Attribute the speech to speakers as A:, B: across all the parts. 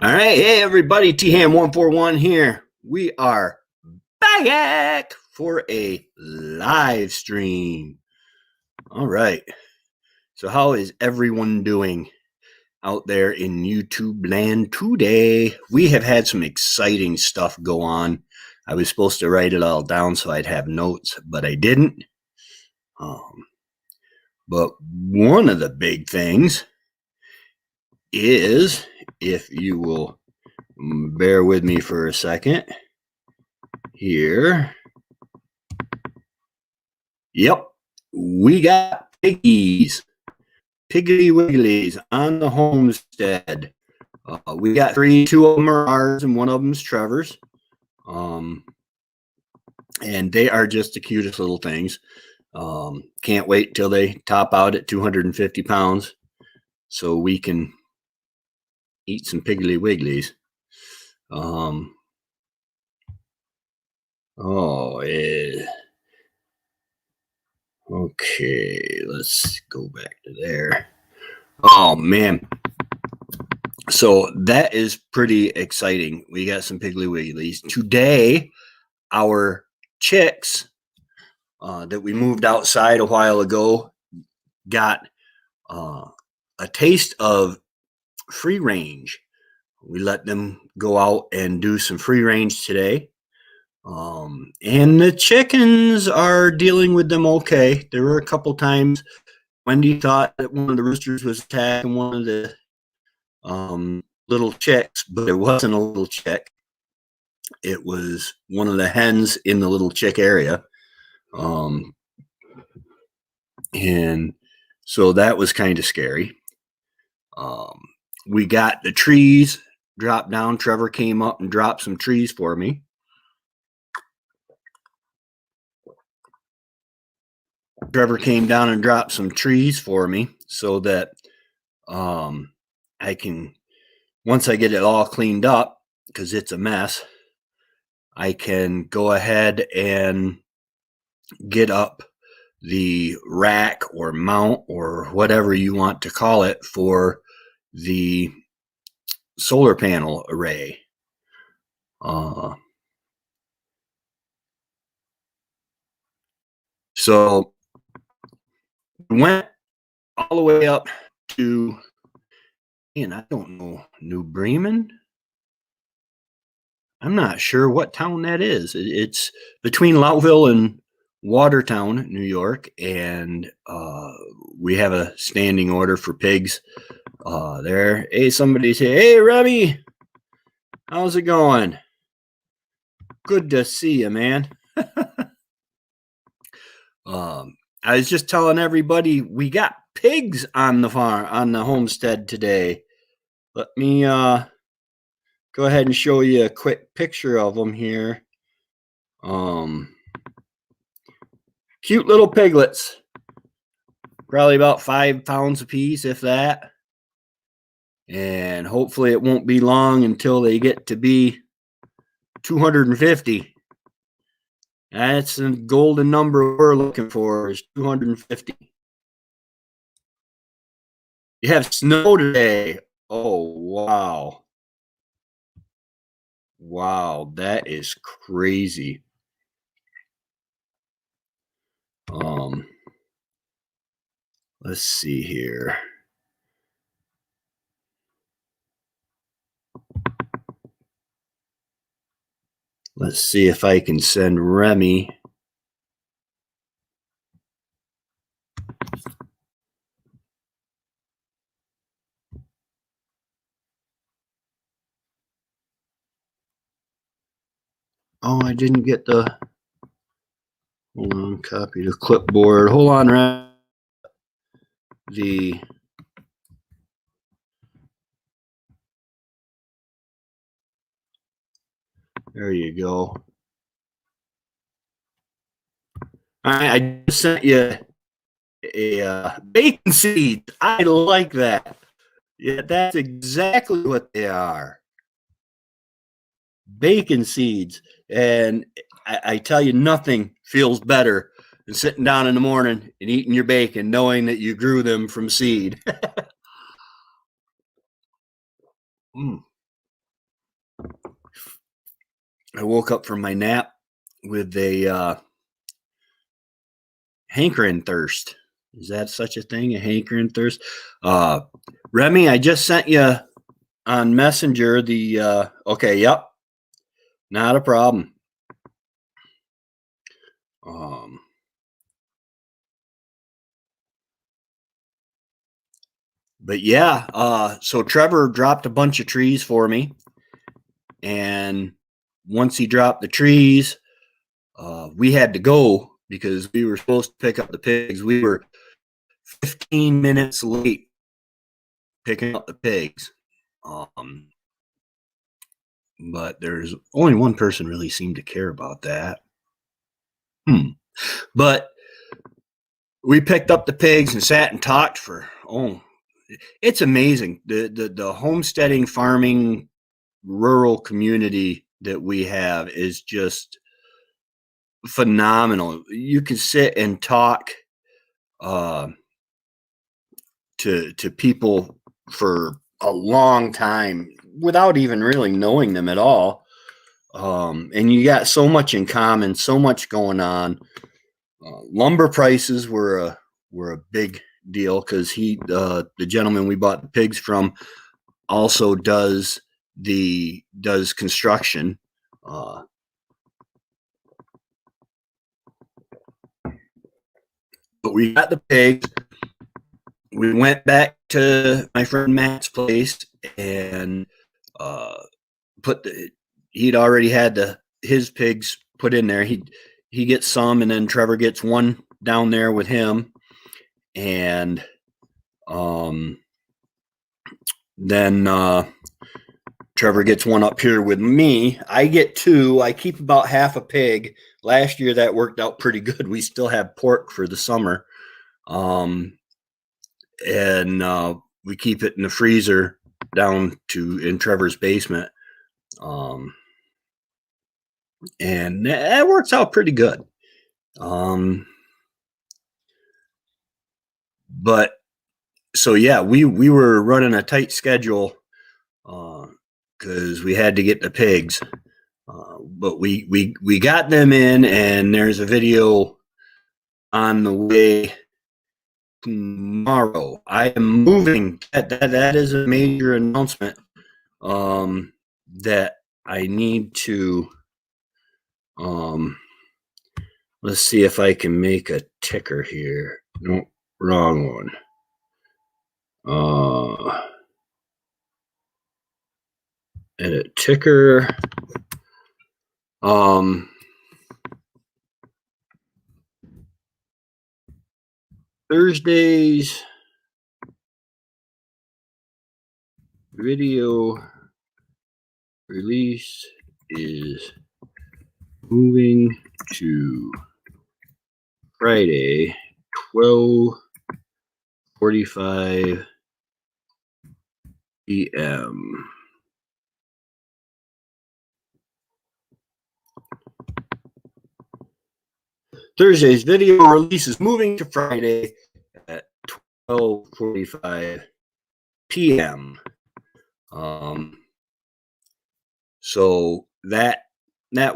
A: All right. Hey, everybody. T-Ham141 here. We are back for a live stream. All right. So how is everyone doing out there in YouTube land today? We have had some exciting stuff go on. I was supposed to write it all down so I'd have notes, but I didn't. But one of the big things is, if you will bear with me for a second here. Yep, we got piggies, piggly wigglies on the homestead. We got three. Two of them are ours and one of them's Trevor's. And they are just the cutest little things. Can't wait till they top out at 250 pounds so we can eat some piggly wigglies. Oh, yeah. Okay, let's go back to there. Oh, man. So that is pretty exciting. We got some piggly wigglies. Today, our chicks that we moved outside a while ago got a taste of free range. We let them go out and do some free range today. And the chickens are dealing with them okay. There were a couple times Wendy thought that one of the roosters was attacking one of the little chicks, but it wasn't a little chick. It was one of the hens in the little chick area. And so that was kind of scary. We got the trees dropped down. Trevor came up and dropped some trees for me. Trevor came down and dropped some trees for me so that I can, once I get it all cleaned up, because it's a mess, I can go ahead and get up the rack or mount or whatever you want to call it for the solar panel array. So went all the way up to, and I don't know, New Bremen. I'm not sure what town that is. It's between Louisville and Watertown, New York, and we have a standing order for pigs there. Hey, somebody say, "Hey, Remy, how's it going? Good to see you, man." I was just telling everybody we got pigs on the farm, on the homestead today. Let me go ahead and show you a quick picture of them here. Cute little piglets, probably about 5 pounds a piece, if that. And hopefully it won't be long until they get to be 250. That's the golden number we're looking for, is 250. You have snow today. Oh, wow. Wow, that is crazy. Let's see here. Let's see if I can send Remy. Oh, I didn't get the, hold on, copy the clipboard. Hold on, Remy. There you go. I just sent you a bacon seed. I like that. Yeah, that's exactly what they are. Bacon seeds. And I tell you, nothing feels better than sitting down in the morning and eating your bacon, knowing that you grew them from seed. I woke up from my nap with a hankering thirst. Is that such a thing? A hankering thirst? Remy, I just sent you on Messenger the okay, yep. Not a problem. But yeah, so Trevor dropped a bunch of trees for me. And once he dropped the trees, we had to go because we were supposed to pick up the pigs. We were 15 minutes late picking up the pigs. But there's only one person really seemed to care about that. But we picked up the pigs and sat and talked for, it's amazing. The homesteading farming rural community that we have is just phenomenal. You can sit and talk to people for a long time without even really knowing them at all. And you got so much in common, so much going on. Lumber prices were a big deal because the gentleman we bought the pigs from also does construction. But we got the pigs. We went back to my friend Matt's place and he'd already had his pigs put in there. He gets some, and then Trevor gets one down there with him, and then Trevor gets one up here with me. I get two. I keep about half a pig. Last year that worked out pretty good. We still have pork for the summer. And we keep it in the freezer down in Trevor's basement. And that works out pretty good. But so yeah, we were running a tight schedule because we had to get the pigs. But we got them in, and there's a video on the way tomorrow. I am moving. That is a major announcement that I need to. Let's see if I can make a ticker here. No, wrong one. Edit ticker. Thursday's video release is moving to Friday, 12:45 p.m. Thursday's video release is moving to Friday at 12:45 p.m. So that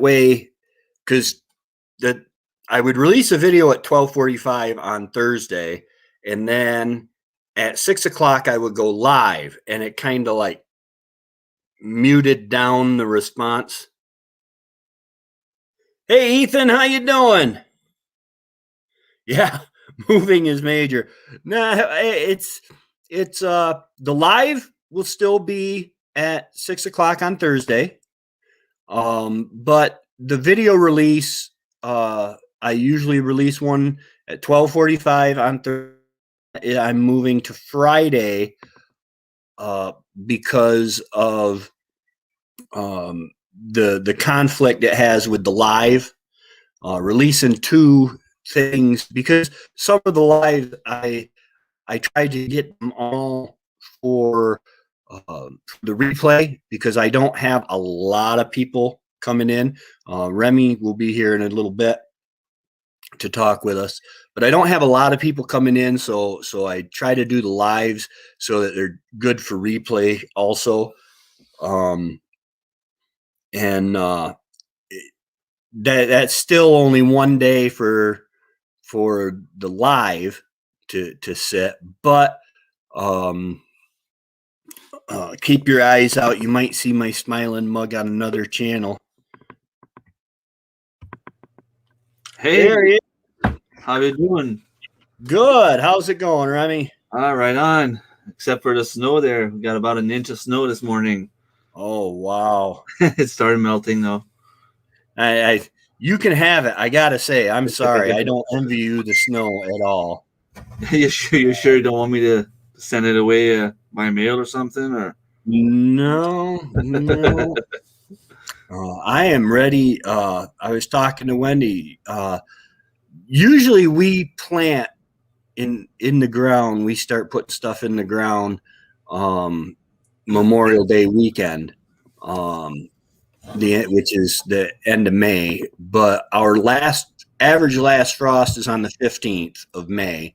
A: way, because I would release a video at 12:45 on Thursday, and then at 6 o'clock I would go live, and it kind of like muted down the response. Hey Ethan, how you doing? Yeah, moving is major. Nah, it's the live will still be at 6 o'clock on Thursday. But the video release, I usually release one at 12:45 on Thursday. I'm moving to Friday because of the conflict it has with the live. Releasing two things, because some of the lives I tried to get them all for the replay, because I don't have a lot of people coming in. Remy will be here in a little bit to talk with us, but I don't have a lot of people coming in, so I try to do the lives so that they're good for replay also. And that's still only one day for the live to sit, but keep your eyes out. You might see my smiling mug on another channel.
B: Hey,
A: There he is.
B: how you doing?
A: Good. How's it going, Remy?
B: Right on. Except for the snow there. We got about an inch of snow this morning.
A: Oh wow.
B: It started melting though.
A: I you can have it. I gotta say, I'm sorry. I don't envy you the snow at all.
B: You sure you don't want me to send it away by mail or something? Or
A: No, no. I am ready. I was talking to Wendy. Usually we plant in the ground. We start putting stuff in the ground Memorial Day weekend, which is the end of May. But our average last frost is on the 15th of May.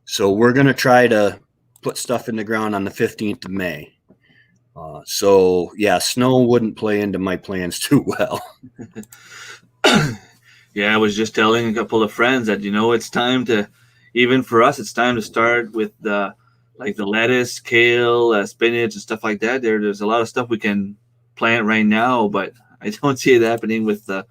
A: So we're going to try to put stuff in the ground on the 15th of May. So yeah, snow wouldn't play into my plans too well.
B: yeah, I was just telling a couple of friends that it's time to, even for us, it's time to start with the like the lettuce, kale, spinach, and stuff like that. There's a lot of stuff we can plant right now, but I don't see it happening with the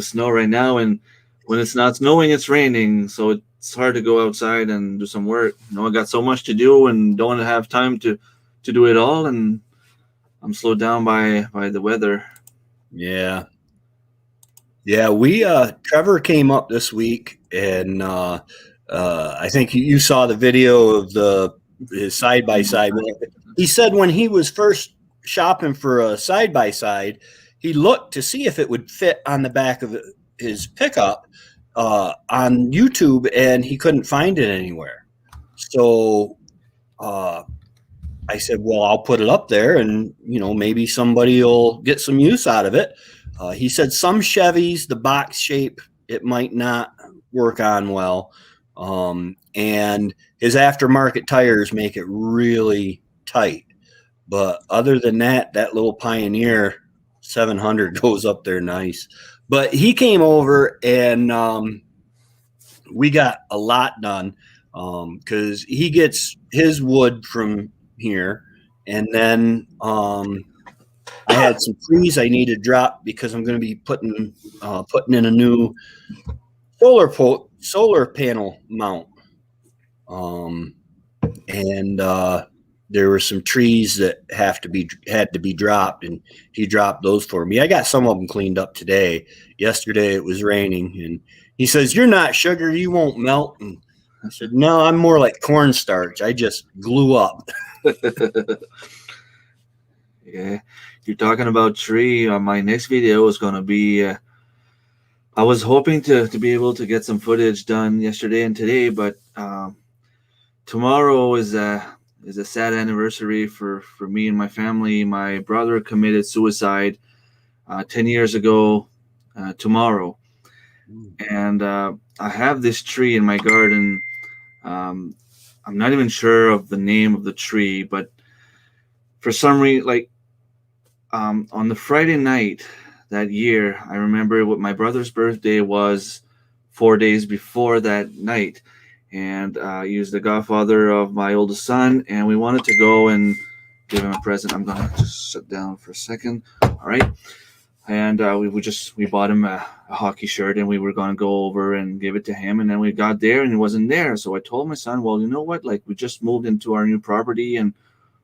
B: snow right now. And when it's not snowing, it's raining, so it's hard to go outside and do some work. I got so much to do and don't have time to do it all, and I'm slowed down by the weather.
A: Yeah. Yeah, we Trevor came up this week, and I think you saw the video of his side by side. He said when he was first shopping for a side by side, he looked to see if it would fit on the back of his pickup on YouTube, and he couldn't find it anywhere. So I said, "Well, I'll put it up there, and maybe somebody will get some use out of it." He said some Chevys, the box shape, it might not work on well. And his aftermarket tires make it really tight. But other than that, that little Pioneer 700 goes up there nice. But he came over and we got a lot done because he gets his wood from here. And then I had some trees I need to drop because I'm going to be putting in a new solar panel mount. And there were some trees that had to be dropped, and he dropped those for me. I got some of them cleaned up today. Yesterday it was raining, and he says, "You're not sugar, you won't melt." And I said, "No, I'm more like cornstarch. I just glue up."
B: Yeah, you're talking about tree. My next video is going to be. I was hoping to be able to get some footage done yesterday and today, but tomorrow is a sad anniversary for me and my family. My brother committed suicide 10 years ago tomorrow, and I have this tree in my garden. I'm not even sure of the name of the tree, but for some reason, on the Friday night that year, I remember what my brother's birthday was 4 days before that night. And he was the godfather of my oldest son, and we wanted to go and give him a present. I'm gonna just sit down for a second. All right. And we bought him a hockey shirt, and we were gonna go over and give it to him. And then we got there, and he wasn't there. So I told my son, "Well, you know what? Like, we just moved into our new property, and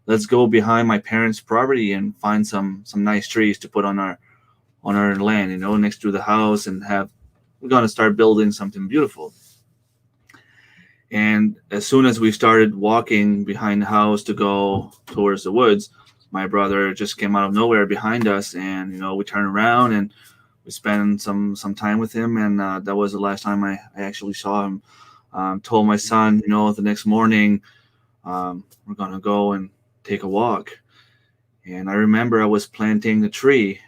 B: let's go behind my parents' property and find some nice trees to put on our land, next to the house, and we're gonna start building something beautiful." And as soon as we started walking behind the house to go towards the woods, my brother just came out of nowhere behind us, and we turned around and we spent some time with him, and that was the last time I actually saw him. Told my son, the next morning we're gonna go and take a walk. And I remember I was planting the tree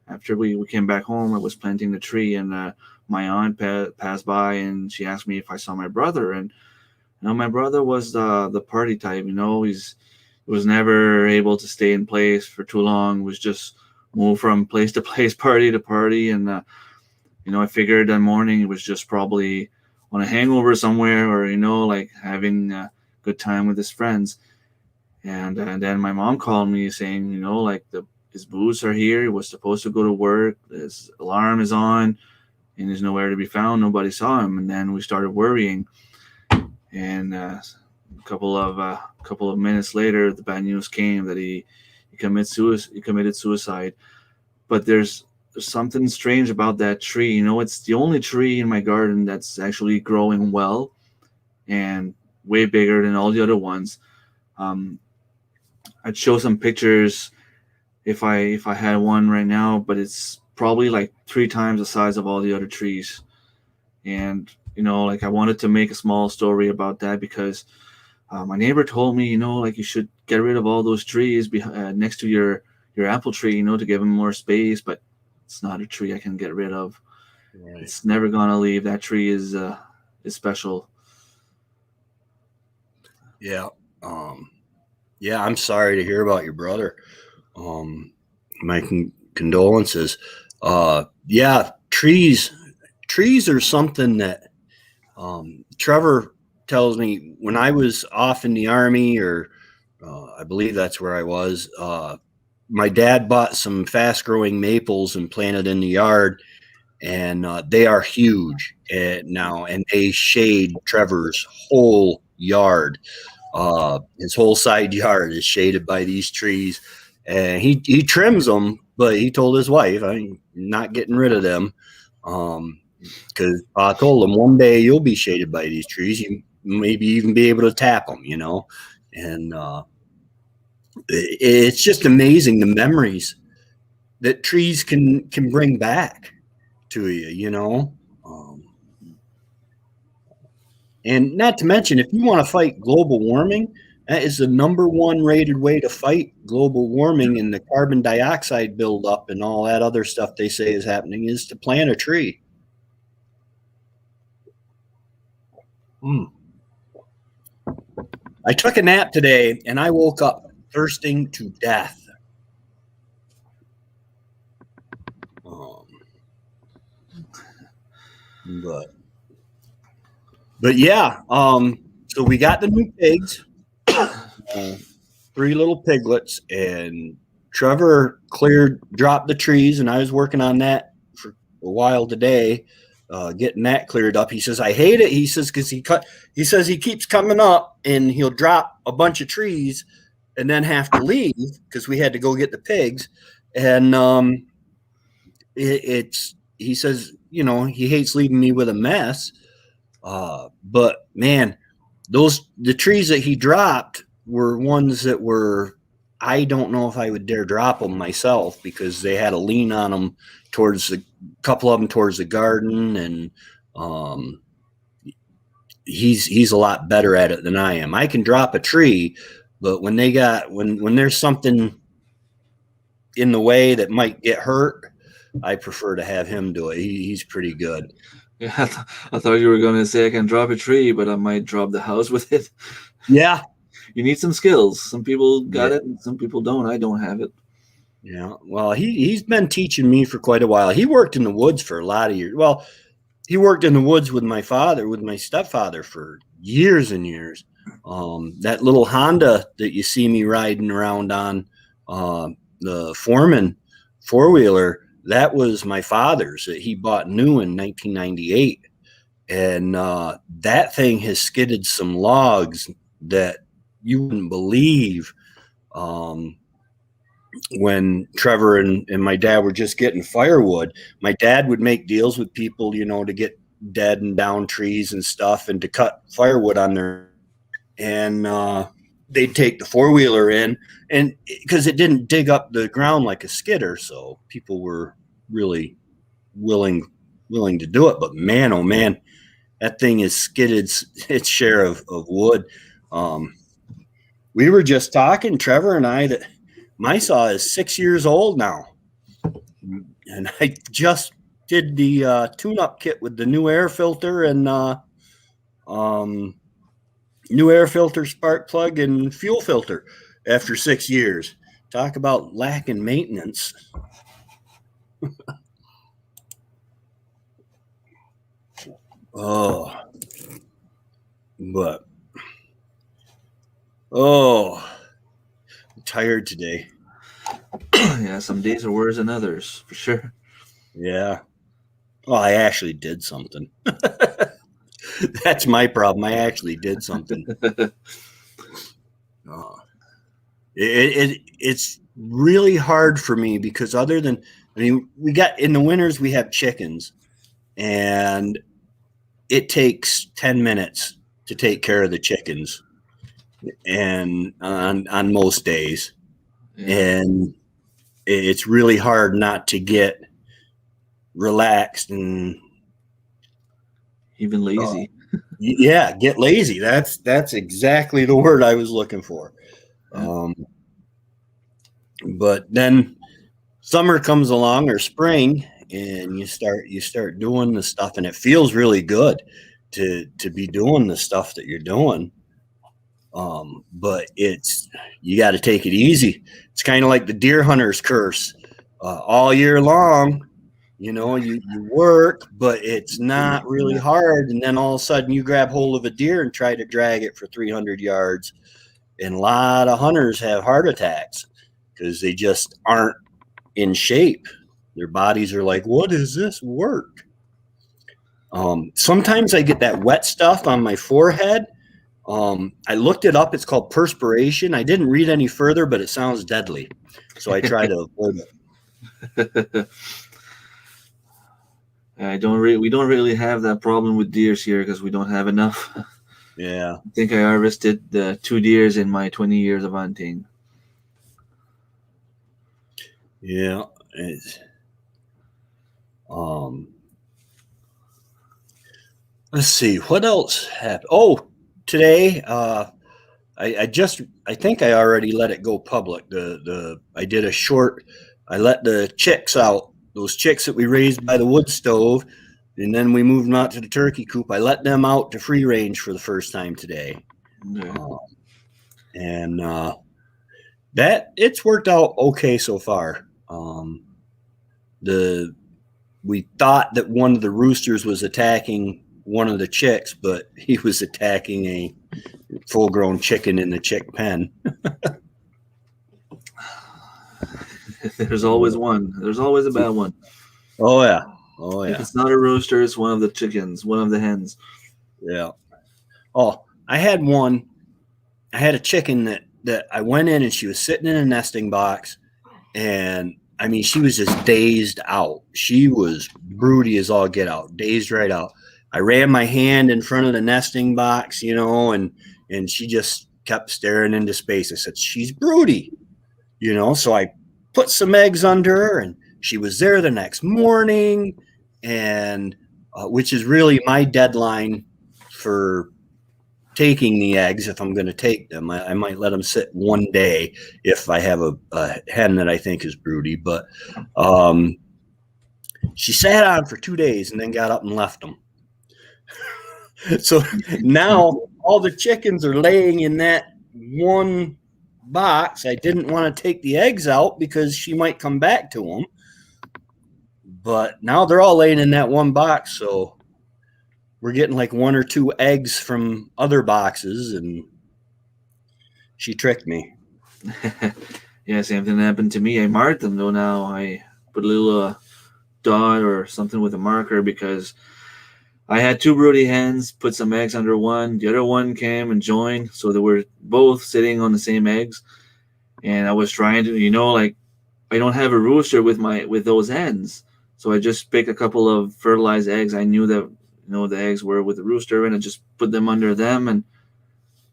B: after we came back home. I was planting the tree, and my aunt passed by, and she asked me if I saw my brother. And my brother was the party type. He was never able to stay in place for too long. He was just move from place to place, party to party. And I figured that morning it was just probably on a hangover somewhere, or like having a good time with his friends. And then my mom called me saying, like his boots are here. He was supposed to go to work. His alarm is on, and he's nowhere to be found. Nobody saw him. And then we started worrying. And a couple of minutes later, the bad news came that he committed suicide. But there's something strange about that tree. It's the only tree in my garden that's actually growing well and way bigger than all the other ones. Um, I'd show some pictures if I had one right now, but it's probably like 3 times the size of all the other trees. And like I wanted to make a small story about that because my neighbor told me, like you should get rid of all those trees next to your apple tree, to give them more space. But it's not a tree I can get rid of.
A: Right.
B: It's never gonna leave. That tree is special.
A: Yeah. Yeah, I'm sorry to hear about your brother. Um, my condolences. Yeah, trees are something that Trevor tells me when I was off in the army, or I believe that's where I was. My dad bought some fast growing maples and planted in the yard, and they are huge now, and they shade Trevor's whole yard. His whole side yard is shaded by these trees, and he trims them, but he told his wife, "I'm not getting rid of them." Because I told him one day you'll be shaded by these trees. You maybe even be able to tap them, And it's just amazing the memories that trees can bring back to you. Um, and not to mention, if you want to fight global warming, that is the number one rated way to fight global warming and the carbon dioxide buildup and all that other stuff they say is happening is to plant a tree. Mm. I took a nap today and I woke up thirsting to death. Um, but yeah, so we got the new pigs, 3 little piglets, and Trevor dropped the trees, and I was working on that for a while today, getting that cleared up. He says, I hate it. He says, because he says he keeps coming up and he'll drop a bunch of trees and then have to leave because we had to go get the pigs. And he says, he hates leaving me with a mess. But man, the trees that he dropped were ones that were, I don't know if I would dare drop them myself because they had a lean on them towards a couple of them towards the garden. And, he's a lot better at it than I am. I can drop a tree, but when there's something in the way that might get hurt, I prefer to have him do it. He's pretty good.
B: Yeah, I thought you were gonna say I can drop a tree, but I might drop the house with it.
A: Yeah.
B: You need some skills. Some people got
A: Yeah.
B: it, and some people don't. I don't have it.
A: Yeah. Well, he's been teaching me for quite a while. He worked in the woods for a lot of years. Well, he worked in the woods with my stepfather for years and years. That little Honda that you see me riding around on, the Foreman 4-wheeler, that was my father's that he bought new in 1998. And that thing has skidded some logs that you wouldn't believe. When Trevor and my dad were just getting firewood, my dad would make deals with people, to get dead and down trees and stuff and to cut firewood on their, and they'd take the 4-wheeler in, and because it didn't dig up the ground like a skidder, so people were really willing to do it. But man, oh man, that thing has skidded its share of wood. We were just talking, Trevor and I, that my saw is 6 years old now, and I just did the tune-up kit with the new air filter and new air filter, spark plug, and fuel filter after 6 years. Talk about lacking maintenance. Oh, but oh, I'm tired today.
B: Yeah, some days are worse than others, for sure.
A: Yeah. Well, I actually did something. That's my problem. I actually did something. Uh, it's really hard for me because other than, I mean, we got in the winters we have chickens, and it takes 10 minutes to take care of the chickens, and on most days,
B: Yeah,
A: and it's really hard not to get relaxed and
B: even
A: uh,
B: lazy.
A: yeah, get lazy. That's exactly the word I was looking for.
B: Yeah.
A: Um, but then summer comes along or spring, and you start doing the stuff, and it feels really good to be doing the stuff that you're doing. But it's you got to take it easy. It's kind of like the deer hunter's curse. All year long, you work, but it's not really
B: Yeah.
A: hard. And then all of a sudden, you grab hold of a deer and try to drag it for 300 yards. And a lot of hunters have heart attacks because they just aren't in shape. Their bodies are like, what is this work? Sometimes I get that wet stuff on my forehead. I looked it up. It's called perspiration. I didn't read any further, but it sounds deadly. So I try to avoid it.
B: We don't really have that problem with deers here because we don't have enough.
A: Yeah.
B: I think I harvested 2 deers in my 20 years of hunting.
A: Yeah. It's, um, let's see what else happened. Oh, today, I think I already let it go public. I did a short. I let the chicks out. Those chicks that we raised by the wood stove, and then we moved them out to the turkey coop. I let them out to free range for the first time today,
B: Okay.
A: and that it's worked out okay so far. The We thought that one of the roosters was attacking one of the chicks, but he was attacking a full-grown chicken in the chick pen.
B: There's always one. There's always a bad one.
A: Oh yeah, oh
B: If
A: yeah,
B: it's not a rooster, it's one of the chickens, one of the hens.
A: yeah. Oh, I had one. I had a chicken that I went in and she was sitting in a nesting box, and I mean she was just dazed out. She was broody as all get out, dazed right out. I ran my hand in front of the nesting box, and she just kept staring into space. I said, "She's broody," So I put some eggs under her, and she was there the next morning, and which is really my deadline for taking the eggs. If I'm going to take them, I might let them sit one day if I have a hen that I think is broody. But she sat on for 2 days and then got up and left them. So now all the chickens are laying in that one box. I didn't want to take the eggs out because she might come back to them. But now they're all laying in that one box. So we're getting like 1 or 2 eggs from other boxes, and she tricked me.
B: Yeah, same thing happened to me. I marked them though. Now I put a little dot or something with a marker because I had 2 broody hens. Put some eggs under one. The other one came and joined, so they were both sitting on the same eggs. And I was trying to, like I don't have a rooster with those hens, so I just picked a couple of fertilized eggs. I knew that the eggs were with the rooster, and I just put them under them, and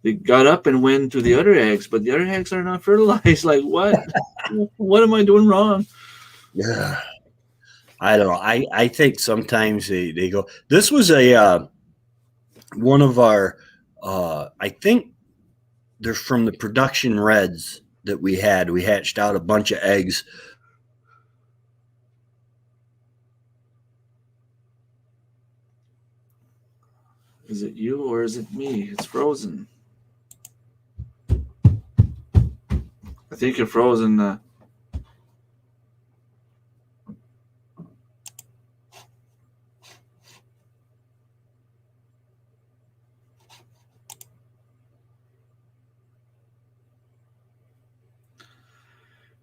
B: they got up and went to the other eggs, but the other eggs are not fertilized. Like what? What am I doing wrong?
A: Yeah. I don't know. I think sometimes they go. This was one of our, I think they're from the production reds that we had. We hatched out a bunch of eggs.
B: Is it you or is it me? It's frozen. I think you're frozen.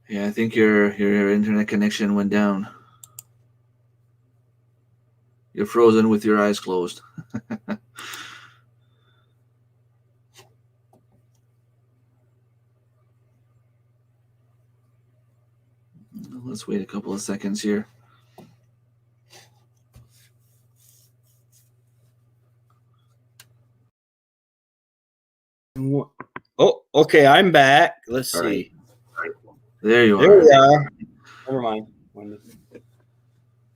B: Yeah, I think your internet connection went down. You're frozen with your eyes closed. Let's wait a couple of seconds here.
A: Oh, okay, I'm back. Let's
B: All right.
A: see.
B: There you
A: There
B: are.
A: we are. Never mind.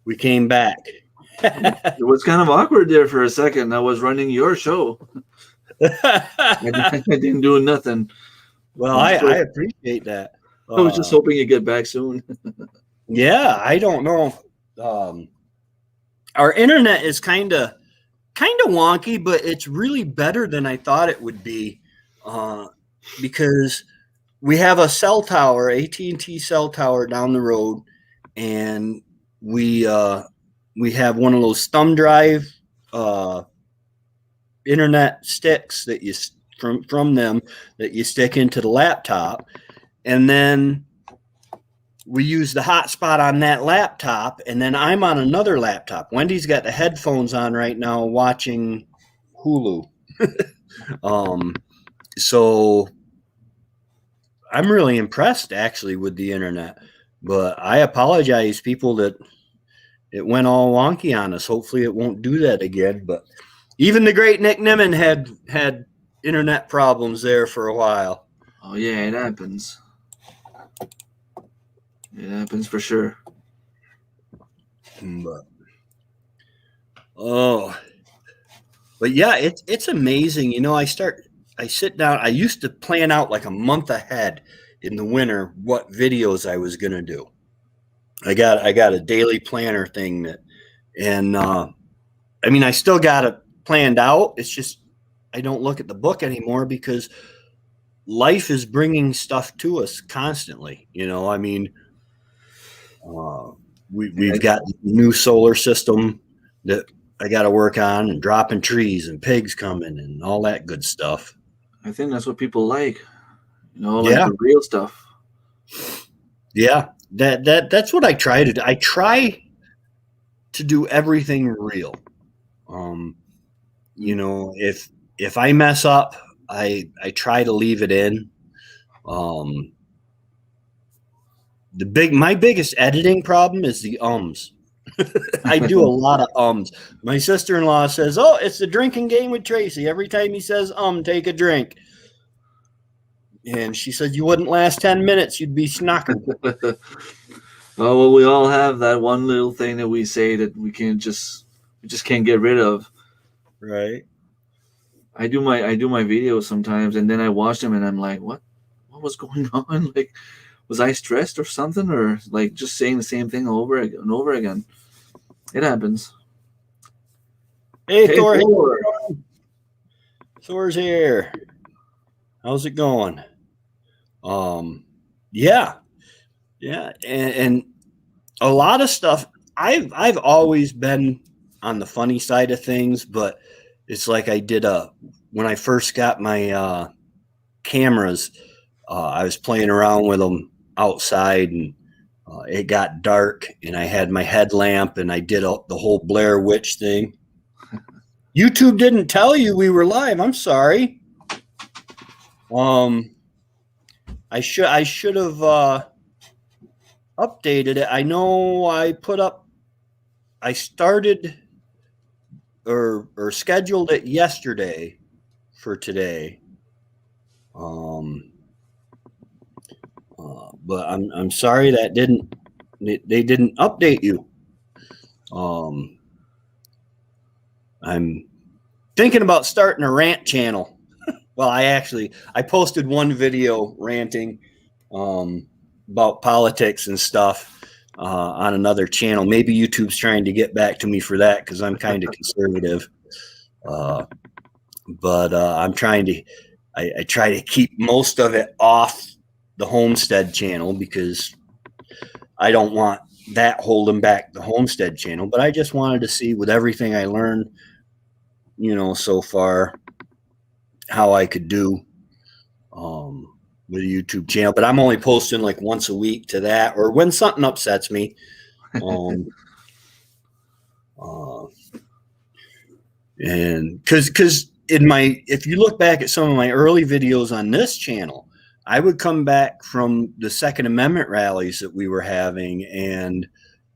A: We came back.
B: It was kind of awkward there for a second. I was running your show. I didn't do nothing.
A: Well, I appreciate that.
B: I was just hoping you get back soon.
A: Yeah, I don't know. Our internet is kind of wonky, but it's really better than I thought it would be, because we have a cell tower, AT&T cell tower down the road, and we have one of those thumb drive internet sticks that you from them that you stick into the laptop, and then we use the hotspot on that laptop, and then I'm on another laptop. Wendy's got the headphones on right now watching Hulu. So I'm really impressed actually with the internet, but I apologize, people, that it went all wonky on us. Hopefully it won't do that again. But even the great Nick Nimmin had internet problems there for a while.
B: Oh yeah, it happens. It happens for sure.
A: But yeah, it's amazing. You know, I sit down. I used to plan out like a month ahead in the winter what videos I was gonna do. I got a daily planner thing and I mean, I still got it planned out. It's just I don't look at the book anymore because life is bringing stuff to us constantly. You know, I mean, we've got a new solar system that I got to work on, and dropping trees and pigs coming and all that good stuff.
B: I think that's what people like, like the real stuff.
A: Yeah, that's what I try to do. I try to do everything real. You know, if I mess up, I try to leave it in. My biggest editing problem is the ums. I do a lot of ums. My sister-in-law says, "Oh, it's the drinking game with Tracy. Every time he says take a drink." And she said, "You wouldn't last 10 minutes. You'd be snockered."
B: Oh, well, we all have that one little thing that we say that we just can't get rid of.
A: Right.
B: I do my videos sometimes, and then I watch them, and I'm like, what was going on? Like, was I stressed or something, or like just saying the same thing over and over again? It happens.
A: Hey, Thor. Thor. Thor's here. How's it going? Yeah, and a lot of stuff. I've always been on the funny side of things, but it's like I did when I first got my cameras. I was playing around with them outside, and it got dark, and I had my headlamp, and I did the whole Blair Witch thing. YouTube didn't tell you we were live. I'm sorry. I should have updated it. I know I started or scheduled it yesterday for today. But I'm sorry that they didn't update you. I'm thinking about starting a rant channel. Well, I posted one video ranting about politics and stuff on another channel. Maybe YouTube's trying to get back to me for that because I'm kind of conservative. But I'm trying to I try to keep most of it off the Homestead channel because I don't want that holding back the Homestead channel. But I just wanted to see, with everything I learned, so far, how I could do. with a YouTube channel, but I'm only posting like once a week to that, or when something upsets me. And because if you look back at some of my early videos on this channel, I would come back from the Second Amendment rallies that we were having and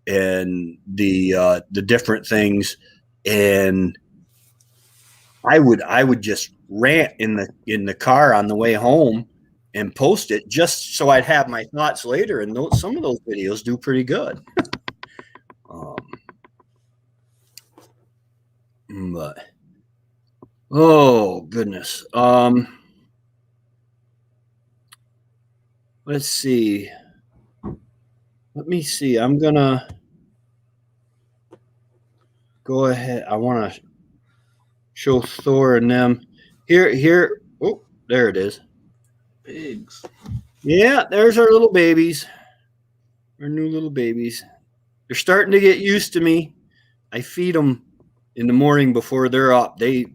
A: the different things, and I would just rant in the car on the way home and post it just so I'd have my thoughts later. And some of those videos do pretty good. But oh goodness. Let's see. Let me see. I'm gonna go ahead. I want to show Thor and them here. Oh, there it is.
B: Pigs.
A: Yeah, there's our little babies. Our new little babies. They're starting to get used to me. I feed them in the morning before they're up. They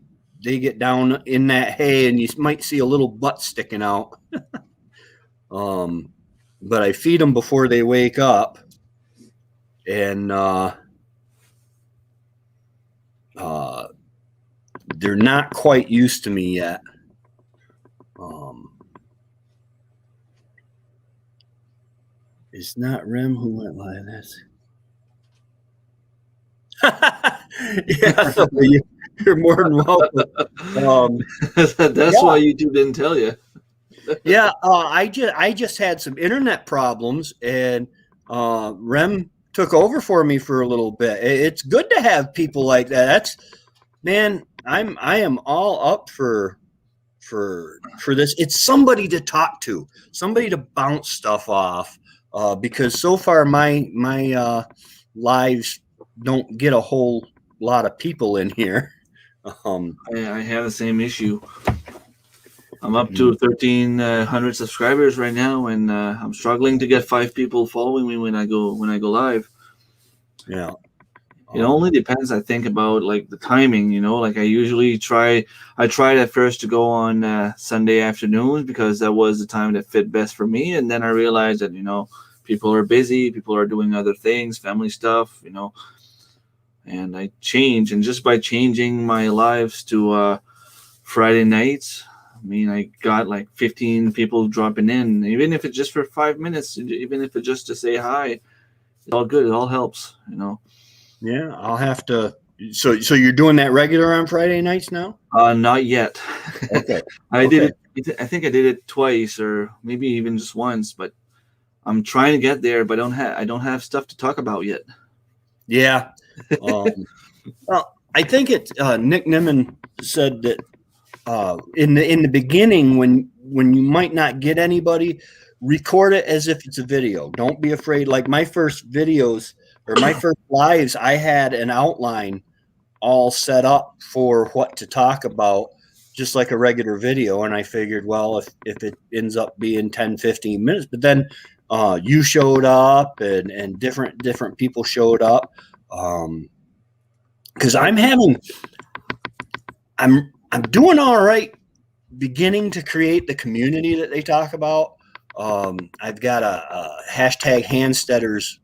A: get down in that hay, and you might see a little butt sticking out. But I feed them before they wake up, and they're not quite used to me yet. It's not Rem who went live. Yeah, so you're more than welcome.
B: That's why YouTube didn't tell you.
A: Yeah, I just had some internet problems, and Rem took over for me for a little bit. It's good to have people like that. I am all up for this. It's somebody to talk to, somebody to bounce stuff off, because so far my lives don't get a whole lot of people in here.
B: I have the same issue. I'm up to 1,300 subscribers right now, and I'm struggling to get 5 people following me when I go live.
A: Yeah,
B: it only depends, I think, about like the timing. Like I usually tried at first to go on Sunday afternoons because that was the time that fit best for me, and then I realized that people are busy, people are doing other things, family stuff, and I change, and just by changing my lives to Friday nights, I got like 15 people dropping in, even if it's just for 5 minutes, even if it's just to say hi. It's all good. It all helps,
A: Yeah, I'll have to. So you're doing that regular on Friday nights now?
B: Not yet.
A: Okay.
B: I did it. I think I did it twice, or maybe even just once. But I'm trying to get there, but I don't have stuff to talk about yet.
A: Yeah. Well, I think Nick Nimmin said that in the beginning, when you might not get anybody, record it as if it's a video. Don't be afraid. Like my first videos or my first lives, I had an outline all set up for what to talk about, just like a regular video. And I figured, well, if it ends up being 10, 15 minutes, but then you showed up and different people showed up. Because I'm doing all right beginning to create the community that they talk about. I've got a hashtag Handsteaders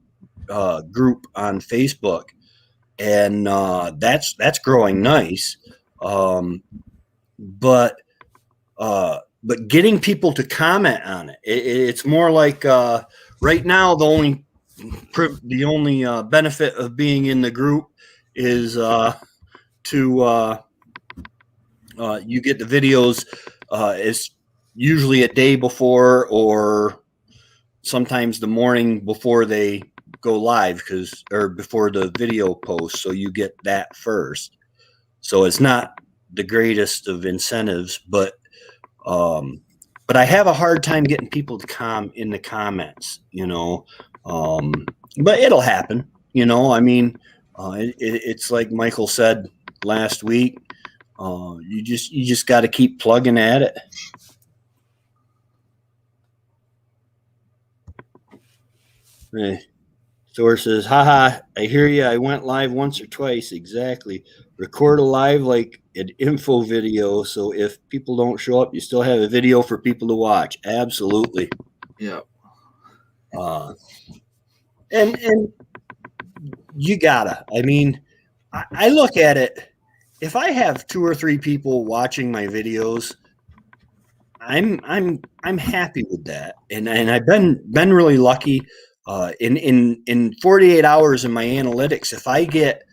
A: group on Facebook, and that's growing nice. But getting people to comment on it, it's more like right now the only benefit of being in the group is to you get the videos. It's usually a day before, or sometimes the morning before they go live, or before the video post, so you get that first. So it's not the greatest of incentives, but I have a hard time getting people to in the comments, but it'll happen, it's like Michael said last week. You just got to keep plugging at it. Thor says, haha, I hear you. I went live once or twice. Exactly. Record a live like an info video. So if people don't show up, you still have a video for people to watch. Absolutely.
B: Yeah.
A: And you gotta. I mean, I look at it. If I have 2 or 3 people watching my videos, I'm happy with that. And I've been really lucky. In 48 hours in my analytics, if I get,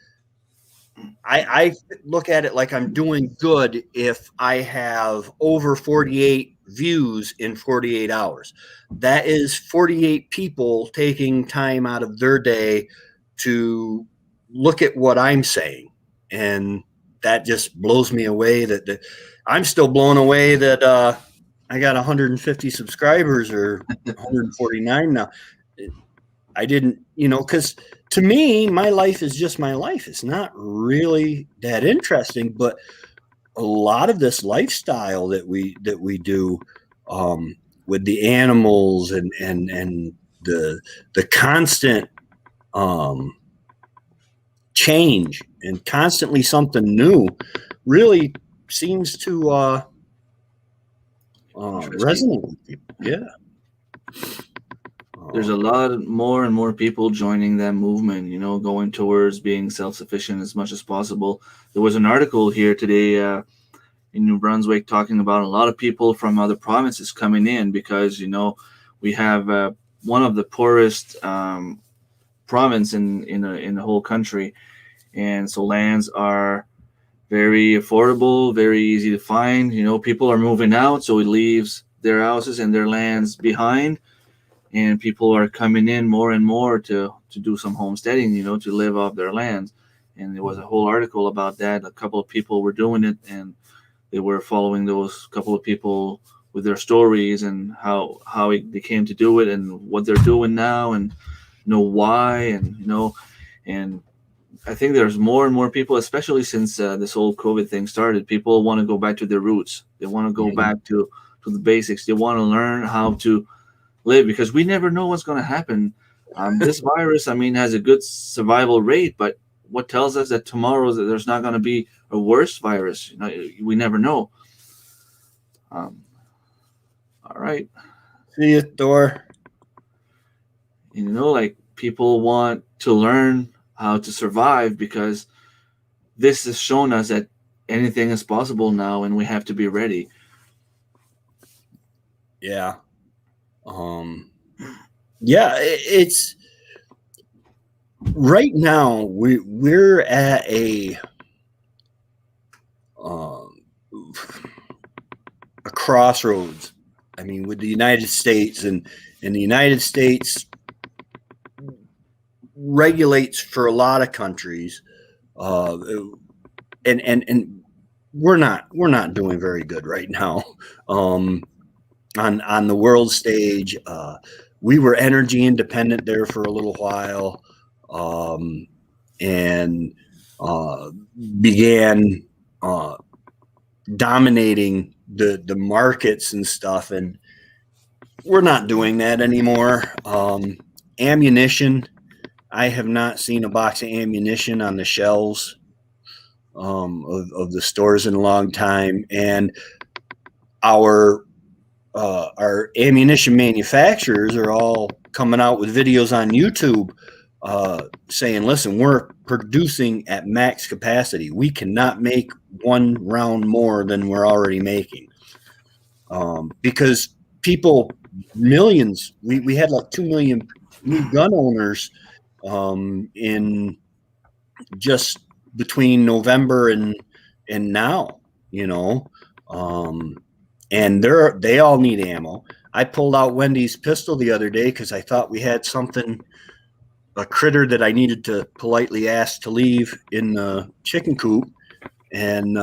A: I look at it like I'm doing good if I have over 48 views in 48 hours. That is 48 people taking time out of their day to look at what I'm saying. And that just blows me away that I'm still blown away that I got 150 subscribers or 149 now. I didn't, because to me, my life is just my life. It's not really that interesting, but a lot of this lifestyle that we do with the animals and the constant change and constantly something new really seems to resonate with people. Yeah.
B: There's a lot more and more people joining that movement, going towards being self-sufficient as much as possible. There was an article here today in New Brunswick talking about a lot of people from other provinces coming in because, we have one of the poorest province in the whole country. And so lands are very affordable, very easy to find. People are moving out, so it leaves their houses and their lands behind. And people are coming in more and more to do some homesteading, to live off their lands. And there was a whole article about that. A couple of people were doing it, and they were following those couple of people with their stories and how they came to do it and what they're doing now and why and I think there's more and more people, especially since this whole COVID thing started. People want to go back to their roots. They want to go back to the basics. They want to learn how to live because we never know what's going to happen. This virus, has a good survival rate, but what tells us that tomorrow that there's not going to be a worse virus? We never know. All right.
A: See you, Thor.
B: Like people want to learn how to survive because this has shown us that anything is possible now and we have to be ready.
A: Yeah. Yeah, it's right now we're at a crossroads. With the United States and the United States regulates for a lot of countries, and we're not doing very good right now. On the world stage, we were energy independent there for a little while, and began dominating the markets and stuff, and we're not doing that anymore. Ammunition, I have not seen a box of ammunition on the shelves of the stores in a long time, and our ammunition manufacturers are all coming out with videos on YouTube saying, listen, we're producing at max capacity. We cannot make one round more than we're already making. Because people, millions, we had like 2 million new gun owners in just between November and now, and they all need ammo. I pulled out Wendy's pistol the other day because I thought we had a critter that I needed to politely ask to leave in the chicken coop, and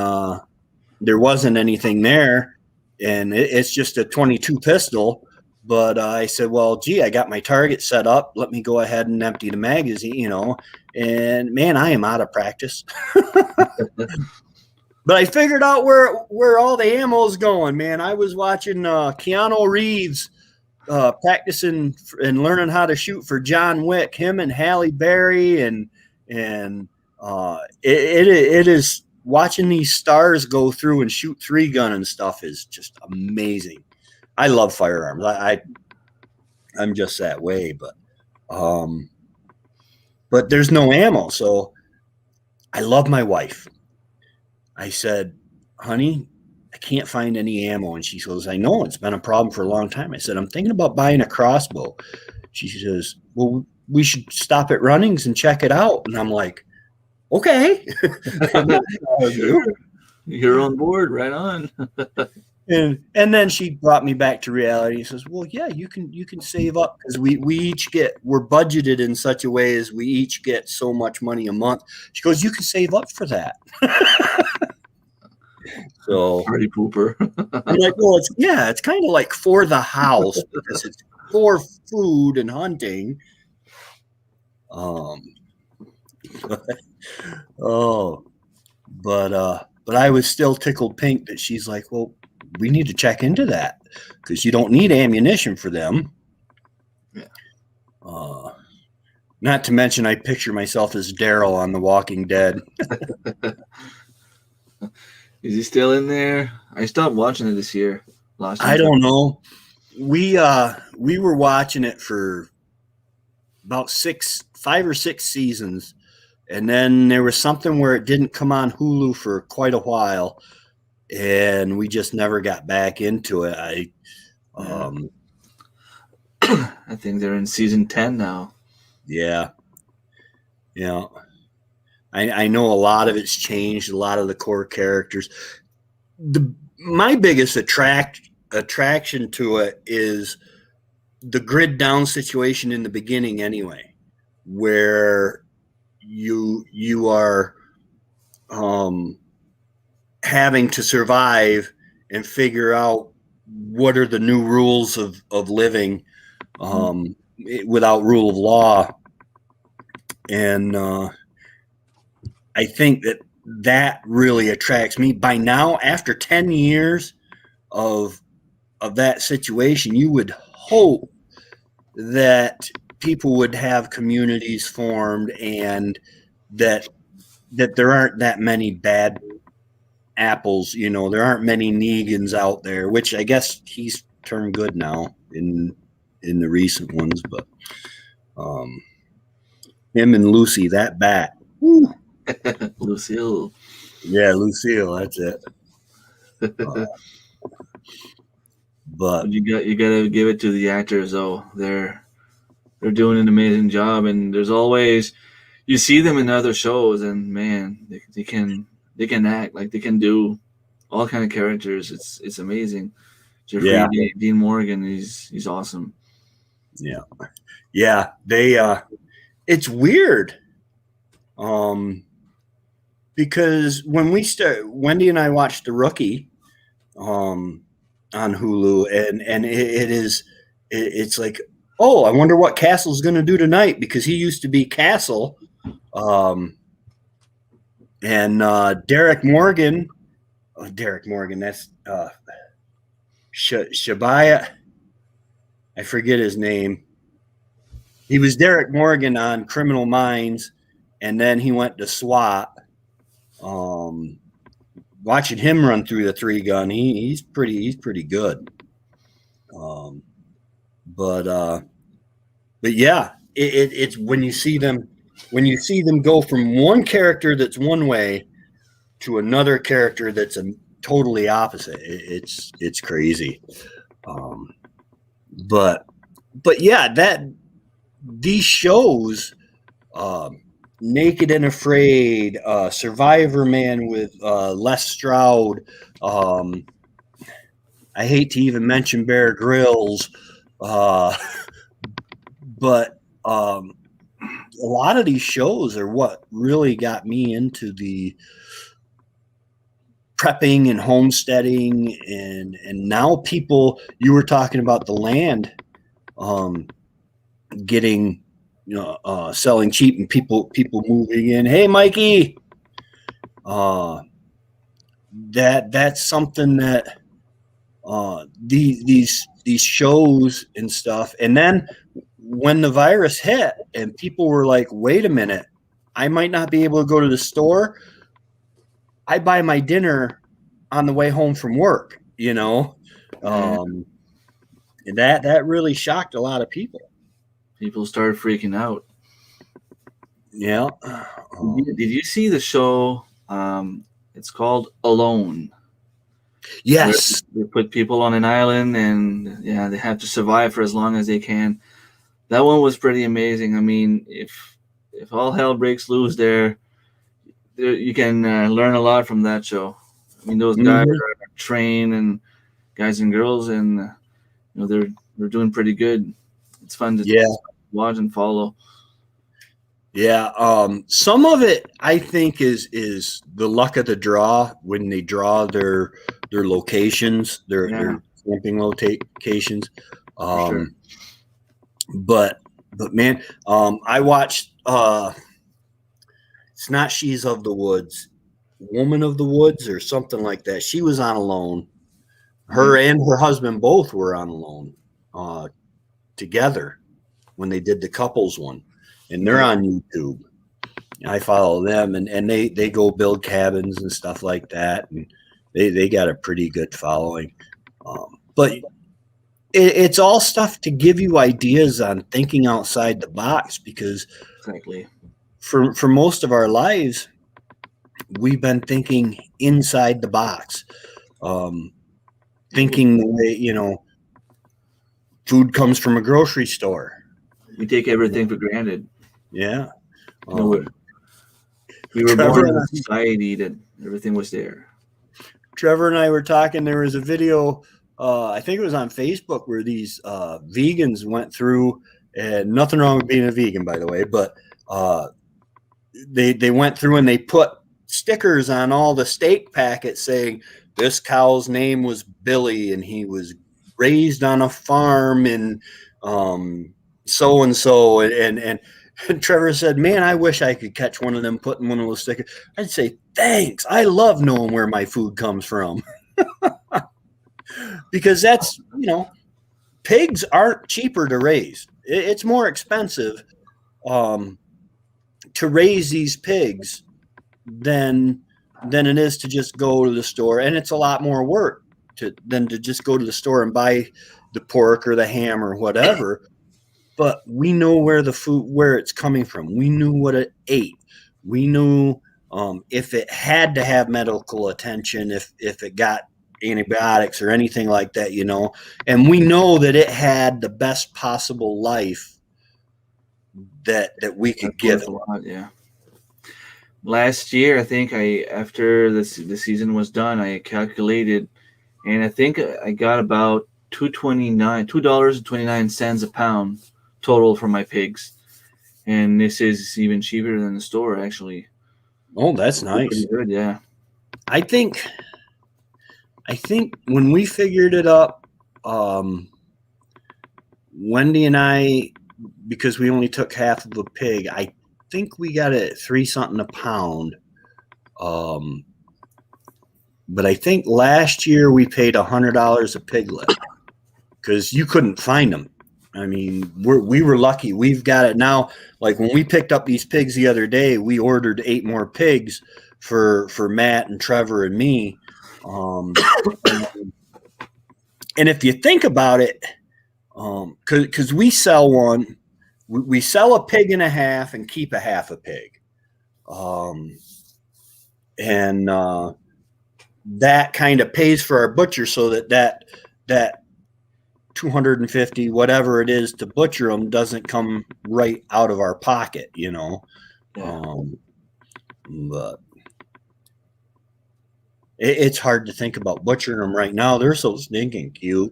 A: there wasn't anything there, and it's just a 22 pistol. But I said, well, gee, I got my target set up. Let me go ahead and empty the magazine, and man, I am out of practice. But I figured out where all the ammo is going, man. I was watching Keanu Reeves practicing and learning how to shoot for John Wick. Him and Halle Berry and it is watching these stars go through and shoot 3-gun and stuff is just amazing. I love firearms. I'm just that way, but there's no ammo. So I love my wife. I said, honey, I can't find any ammo. And she goes, I know, it's been a problem for a long time. I said, I'm thinking about buying a crossbow. She says, well, we should stop at Runnings and check it out. And I'm like, okay.
B: You're on board, right on.
A: And then she brought me back to reality. She says, well, yeah, you can save up because we're budgeted in such a way as we each get so much money a month. She goes, you can save up for that. So
B: party pooper.
A: I'm like, well, it's kind of like for the house because it's for food and hunting. But I was still tickled pink that she's like, well, we need to check into that because you don't need ammunition for them.
B: Yeah.
A: Not to mention, I picture myself as Daryl on The Walking Dead.
B: Is he still in there? I stopped watching it this year.
A: I don't know. We were watching it for about 5 or 6 seasons, and then there was something where it didn't come on Hulu for quite a while, and we just never got back into it. I
B: think they're in season 10 now.
A: Yeah. I know a lot of it's changed, a lot of the core characters. My biggest attraction to it is the grid down situation in the beginning anyway, where you are having to survive and figure out what are the new rules of living without rule of law. And I think that really attracts me. By now, after 10 years of that situation, you would hope that people would have communities formed and that there aren't that many bad apples. There aren't many Negans out there, which I guess he's turned good now in the recent ones. But him and Lucy, that bat. Woo.
B: Lucille.
A: Yeah, Lucille, that's it. But
B: you gotta give it to the actors though. They're doing an amazing job, and there's always you see them in other shows, and man, they can act like they can do all kind of characters. It's amazing. Jeffrey Dean Morgan, he's awesome.
A: Yeah. They it's weird. Because when Wendy and I watched The Rookie on Hulu, and it's like, oh, I wonder what Castle's going to do tonight because he used to be Castle. And Derek Morgan, that's Shabaya. I forget his name. He was Derek Morgan on Criminal Minds, and then he went to SWAT. Watching him run through the 3-gun, he's pretty good. But yeah, it's when you see them go from one character that's one way to another character that's a totally opposite. It's crazy. But yeah, these shows, Naked and Afraid, Survivor Man with Les Stroud. I hate to even mention Bear Grylls, but a lot of these shows are what really got me into the prepping and homesteading, and now people. You were talking about the land, getting. Selling cheap and people moving in. Hey, Mikey, that's something that these these shows and stuff. And then when the virus hit and people were like, wait a minute, I might not be able to go to the store. I buy my dinner on the way home from work, you know. And that really shocked a lot of people.
B: People started freaking out.
A: Yeah.
B: Did you see the show? It's called Alone.
A: Yes.
B: They put people on an island, and yeah, they have to survive for as long as they can. That one was pretty amazing. I mean, if all hell breaks loose there you can learn a lot from that show. I mean, those guys are trained and guys and girls, and they're doing pretty good. It's fun to watch and follow.
A: Yeah, some of it I think is the luck of the draw when they draw their locations, their camping locations.
B: Sure.
A: But man, I watched. It's not She's of the Woods, Woman of the Woods, or something like that. She was on Alone. Her and her husband both were on Alone together when they did the couples one. And they're on YouTube. I follow them, and they go build cabins and stuff like that, and they got a pretty good following. But it's all stuff to give you ideas on thinking outside the box, because
B: exactly
A: for most of our lives we've been thinking inside the box, thinking the way food comes from a grocery store.
B: We take everything for granted.
A: Yeah.
B: We were born in a society that everything was there.
A: Trevor and I were talking. There was a video, I think it was on Facebook, where these vegans went through, and nothing wrong with being a vegan, by the way, but they went through and they put stickers on all the steak packets saying this cow's name was Billy and he was raised on a farm in so and so, and Trevor said, man, I wish I could catch one of them putting one of those stickers. I'd say, thanks. I love knowing where my food comes from. Because that's, pigs aren't cheaper to raise. It's more expensive to raise these pigs than it is to just go to the store. And it's a lot more work than to just go to the store and buy the pork or the ham or whatever. But we know where it's coming from. We knew what it ate. We knew if it had to have medical attention, if it got antibiotics or anything like that, and we know that it had the best possible life that we could give it.
B: Yeah. Last year, I think after the season was done, I calculated, and I think I got about $2.29 a pound total for my pigs, and this is even cheaper than the store, actually.
A: Oh, that's nice.
B: Pretty good, yeah.
A: I think when we figured it up, Wendy and I, because we only took half of a pig, I think we got it at $3 a pound. But I think last year we paid $100 a piglet because you couldn't find them. I mean, we were lucky. We've got it now. Like when we picked up these pigs the other day, we ordered 8 more pigs for Matt and Trevor and me. And if you think about it, because we sell one, we sell a pig and a half and keep a half a pig. And that kind of pays for our butcher, so that $250, whatever it is to butcher them, doesn't come right out of our pocket,
B: Yeah.
A: But it's hard to think about butchering them right now. They're so stinking cute.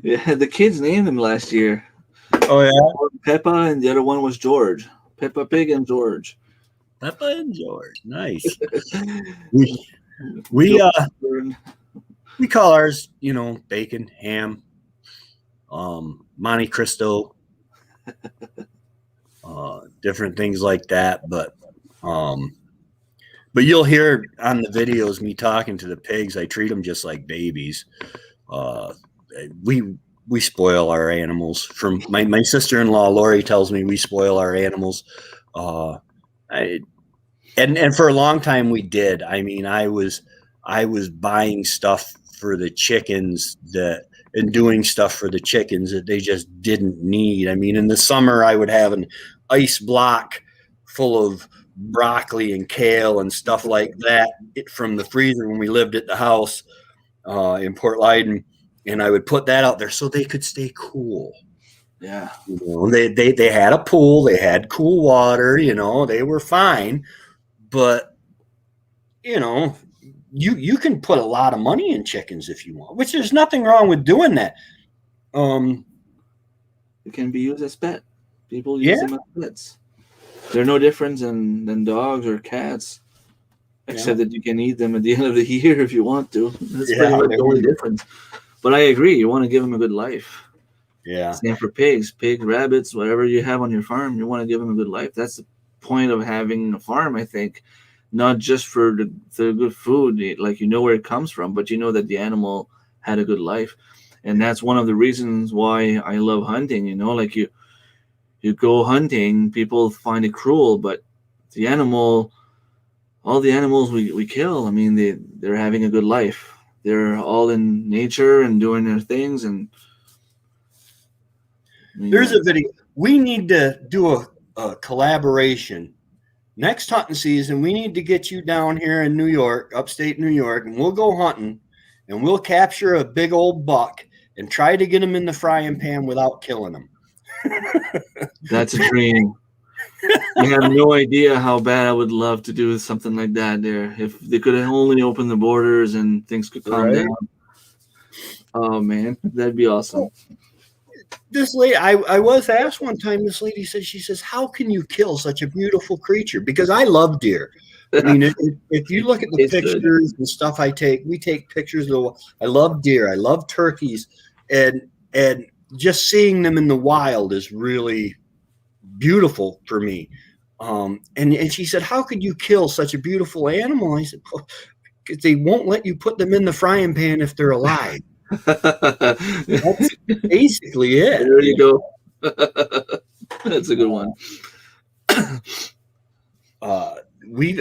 B: Yeah, the kids named them last year.
A: Oh yeah,
B: Peppa, and the other one was George. Peppa Pig and George.
A: Peppa and George, nice. we call ours, bacon, ham, Monte Cristo, different things like that. But you'll hear on the videos me talking to the pigs. I treat them just like babies. we spoil our animals. From my sister-in-law Lori tells me we spoil our animals. And for a long time we did. I mean, I was buying stuff for the chickens and doing stuff for the chickens that they just didn't need. I mean, in the summer I would have an ice block full of broccoli and kale and stuff like that from the freezer when we lived at the house in Port Leyden, and I would put that out there so they could stay cool.
B: Yeah.
A: You know, they had a pool, they had cool water, you know, they were fine. But, you know, you can put a lot of money in chickens if you want, which there's nothing wrong with doing that.
B: It can be used as pet. People use them as pets. They're no different than dogs or cats, except that you can eat them at the end of the year if you want to. That's pretty much the only difference. But I agree. You want to give them a good life.
A: Yeah.
B: Same for pigs, rabbits, whatever you have on your farm. You want to give them a good life. That's the point of having a farm, I think. Not just for the good food, like you know where it comes from, but you know that the animal had a good life. And that's one of the reasons why I love hunting. You know, like you go hunting, people find it cruel, but the animal, all the animals we kill, I mean, they're having a good life. They're all in nature and doing their things. And
A: there's a video. We need to do a collaboration. Next hunting season, we need to get you down here in New York, upstate New York, and we'll go hunting, and we'll capture a big old buck and try to get him in the frying pan without killing him.
B: That's a dream. You have no idea how bad I would love to do something like that there. If they could only open the borders and things could calm down. Oh, man, that'd be awesome.
A: This lady, I was asked one time, this lady she says, how can you kill such a beautiful creature? Because I love deer. I mean, if you look at the pictures and stuff we take pictures of, I love deer. I love turkeys. And just seeing them in the wild is really beautiful for me. And she said, how could you kill such a beautiful animal? I said, well, because they won't let you put them in the frying pan if they're alive. That's basically it.
B: There you go. That's a good one.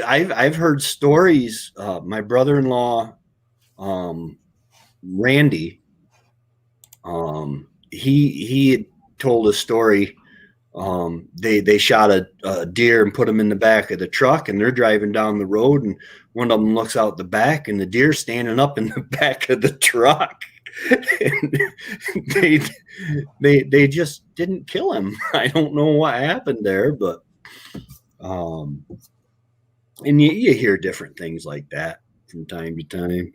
A: I've heard stories. My brother-in-law, Randy, he had told a story. They shot a deer and put him in the back of the truck, and they're driving down the road, and one of them looks out the back, and the deer's standing up in the back of the truck. And they just didn't kill him. I don't know what happened there, but and you hear different things like that from time to time.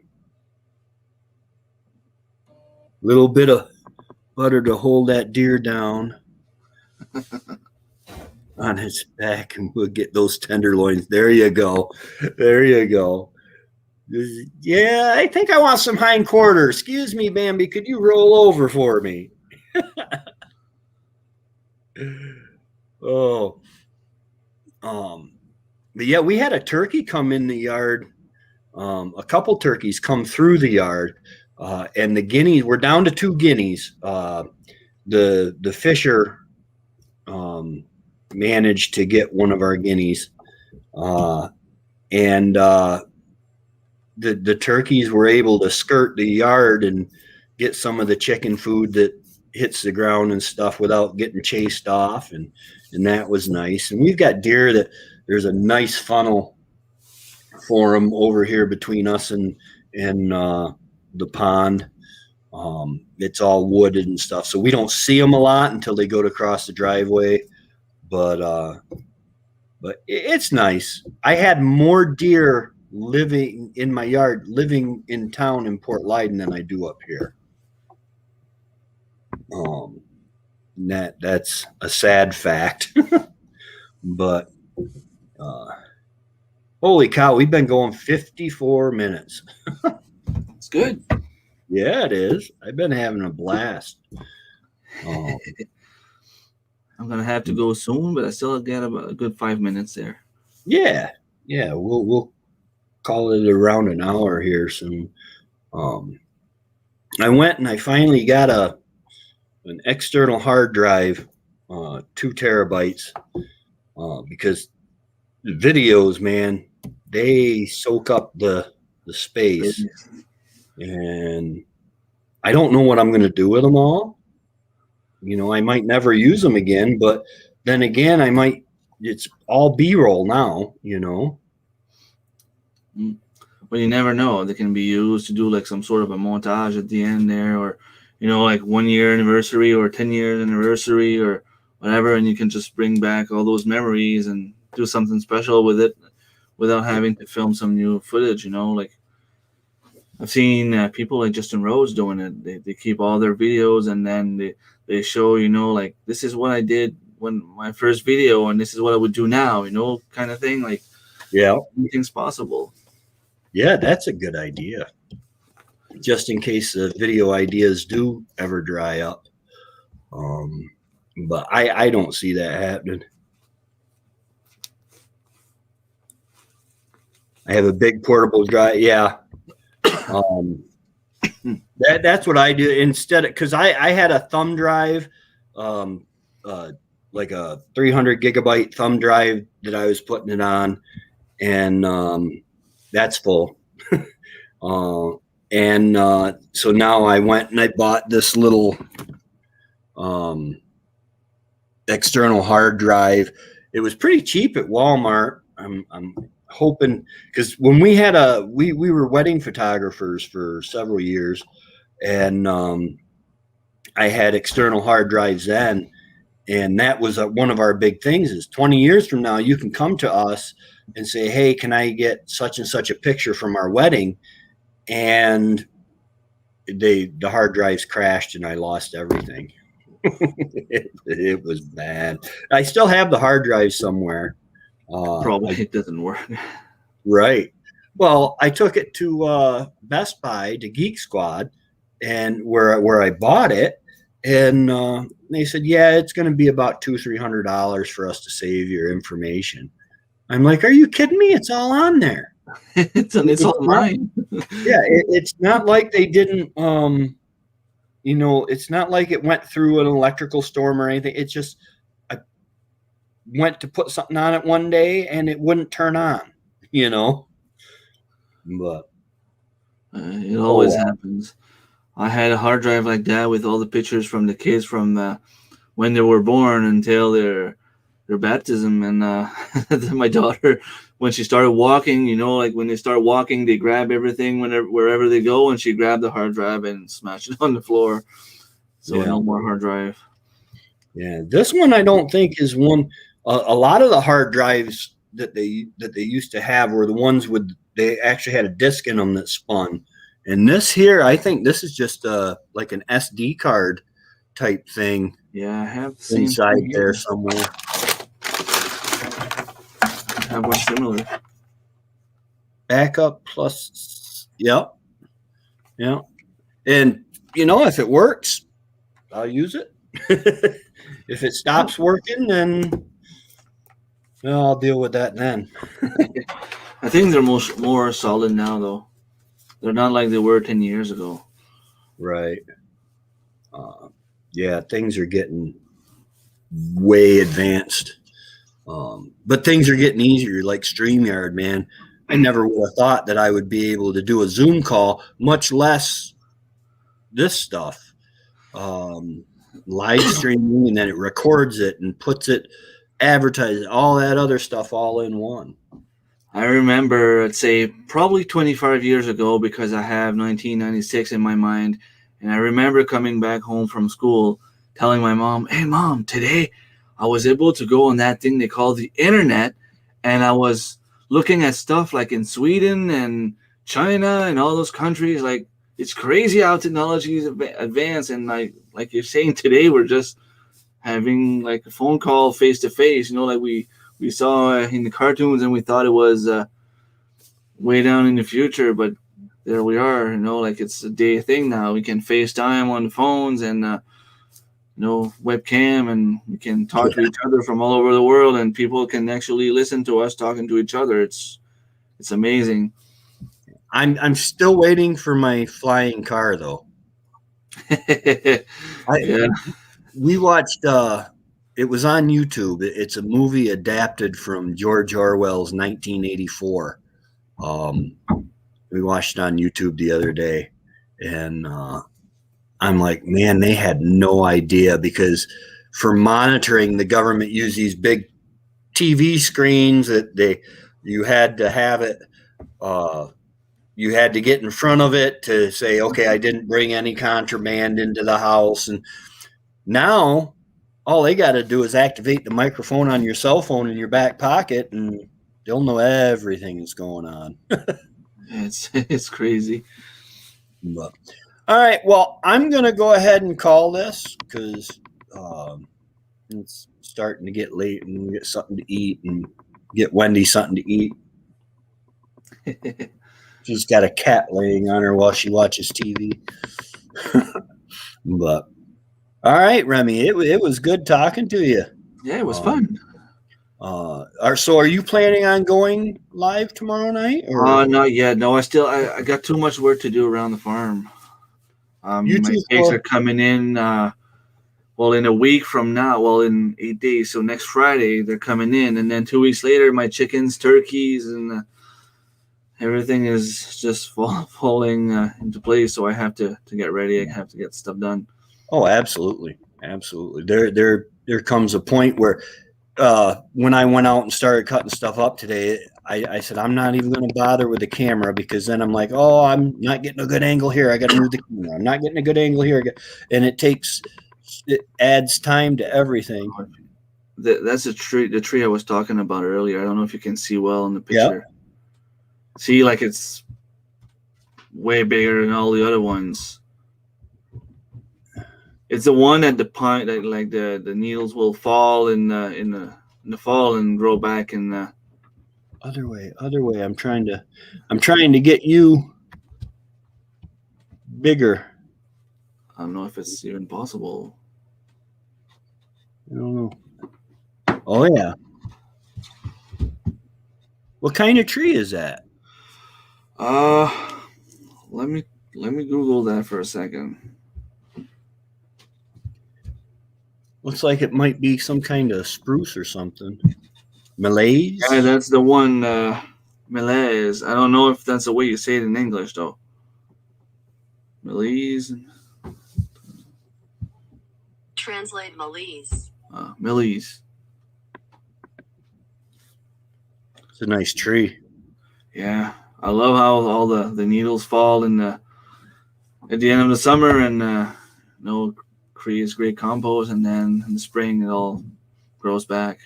A: Little bit of butter to hold that deer down on his back, and we'll get those tenderloins. There you go. There you go. Yeah, I think I want some hindquarters. Excuse me, Bambi. Could you roll over for me? Oh. But yeah, we had a turkey come in the yard. A couple turkeys come through the yard. And the guineas, we're down to 2 guineas. The fisher managed to get one of our guineas. And the turkeys were able to skirt the yard and get some of the chicken food that hits the ground and stuff without getting chased off. And that was nice. And we've got deer that there's a nice funnel for them over here between us and the pond. It's all wooded and stuff, so we don't see them a lot until they go to cross the driveway. But it's nice. I had more deer living in my yard, living in town in Port Leyden, than I do up here. That's a sad fact. But holy cow, we've been going 54 minutes.
B: It's good.
A: Yeah, it is. I've been having a blast.
B: I'm gonna have to go soon, but I still got about a good 5 minutes there.
A: Yeah, we'll call it around an hour here soon. I went and I finally got an external hard drive, 2 terabytes, because the videos, man, they soak up the space, and I don't know what I'm going to do with them all. You know, I might never use them again, but then again, I might. It's all B-roll now, you know.
B: But you never know. They can be used to do like some sort of a montage at the end there, or like 1 year anniversary or 10 years anniversary or whatever, and you can just bring back all those memories and do something special with it without having to film some new footage. Like I've seen people like Justin Rose doing it. They keep all their videos and then they show, like this is what I did when my first video and this is what I would do now, kind of thing. Like
A: Yeah.
B: anything's possible.
A: Yeah, that's a good idea. Just in case the video ideas do ever dry up. But I don't see that happening. I have a big portable drive. Yeah. That's what I do instead of, because I had a thumb drive, like a 300 gigabyte thumb drive that I was putting it on, and that's full. So now I went and I bought this little external hard drive. It was pretty cheap at Walmart. I'm hoping, because when we had we were wedding photographers for several years, and I had external hard drives then, and that was one of our big things is 20 years from now you can come to us and say, hey, can I get such and such a picture from our wedding? And the hard drives crashed and I lost everything. It was bad. I still have the hard drive somewhere.
B: Probably it doesn't work.
A: Right. Well, I took it to Best Buy, to Geek Squad, and where I bought it, and they said, yeah, it's going to be about $200-300 for us to save your information. I'm like, are you kidding me? It's all on there.
B: It's all mine.
A: Yeah, it's not like they didn't. It's not like it went through an electrical storm or anything. It's just I went to put something on it one day and it wouldn't turn on. But
B: it always happens. I had a hard drive like that with all the pictures from the kids from when they were born until their baptism, and my daughter, when she started walking, like when they start walking, they grab everything wherever they go, and she grabbed the hard drive and smashed it on the floor. So
A: yeah.
B: No more hard drive.
A: Yeah, this one I don't think is one. A lot of the hard drives that they used to have were the ones they actually had a disc in them that spun. And this here, I think this is just like an SD card type thing.
B: Yeah, I have the same
A: inside there somewhere.
B: I have one similar.
A: Backup plus, yep. Yeah. And if it works, I'll use it. If it stops working, then I'll deal with that then.
B: I think they're more solid now, though. They're not like they were 10 years ago.
A: Right. Yeah, things are getting way advanced. But things are getting easier, like StreamYard, man. I never would have thought that I would be able to do a Zoom call, much less this stuff. Live streaming, and then it records it and puts it, advertises, all that other stuff all in one.
B: I remember, I'd say probably 25 years ago, because I have 1996 in my mind. And I remember coming back home from school telling my mom, hey, Mom, today I was able to go on that thing they call the internet. And I was looking at stuff like in Sweden and China and all those countries. Like, it's crazy how technology is advanced. And like you're saying, today we're just having like a phone call face to face, like we saw in the cartoons, and we thought it was way down in the future, but there we are, like it's a day thing now. We can FaceTime on the phones and webcam, and we can talk to each other from all over the world, and people can actually listen to us talking to each other. It's amazing.
A: I'm still waiting for my flying car, though.
B: Yeah.
A: We watched. It was on YouTube. It's a movie adapted from George Orwell's 1984. We watched it on YouTube the other day, and I'm like, man, they had no idea, because for monitoring, the government used these big TV screens that you had to have it. You had to get in front of it to say, okay, I didn't bring any contraband into the house. And now all they got to do is activate the microphone on your cell phone in your back pocket, and they'll know everything that's going on.
B: It's crazy.
A: But, all right, well, I'm going to go ahead and call this, because it's starting to get late, and we get something to eat, and get Wendy something to eat. She's got a cat laying on her while she watches TV. But all right, Remy, it was good talking to you.
B: Yeah, it was fun.
A: So are you planning on going live tomorrow night? Or?
B: Not yet. No, I got too much work to do around the farm. My pigs are coming in. In a week from now. Well, in 8 days. So next Friday they're coming in, and then 2 weeks later, my chickens, turkeys, and everything is just falling into place. So I have to get ready. I have to get stuff done.
A: Oh, absolutely, absolutely. There comes a point where when I went out and started cutting stuff up today, I said, I'm not even going to bother with the camera, because then I'm like, oh, I'm not getting a good angle here. I got to move the camera. I'm not getting a good angle here. And it adds time to everything.
B: That's the tree I was talking about earlier. I don't know if you can see well in the picture. Yep. See, like, it's way bigger than all the other ones. It's the one at the point that, like, the needles will fall in the fall and grow back in the
A: other way. I'm trying to get you bigger.
B: I don't know if it's even possible.
A: I don't know. Oh yeah. What kind of tree is that?
B: Let me Google that for a second.
A: Looks like it might be some kind of spruce or something. Malaise?
B: Yeah, that's the one. Malaise. I don't know if that's the way you say it in English, though. Malaise.
C: Translate Malaise.
B: Malaise.
A: It's a nice tree.
B: Yeah, I love how all the needles fall at the end of the summer, and creates great compost, and then in the spring it all grows back.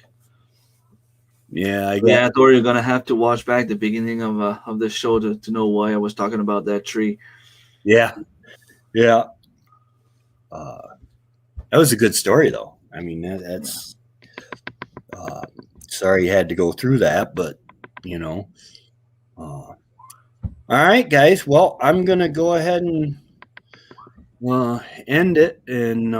A: Yeah,
B: Thor, you're gonna have to watch back the beginning of the show to know why I was talking about that tree.
A: Yeah. That was a good story, though. I mean, that's. Sorry you had to go through that, but all right, guys. Well, I'm gonna go ahead and end it, and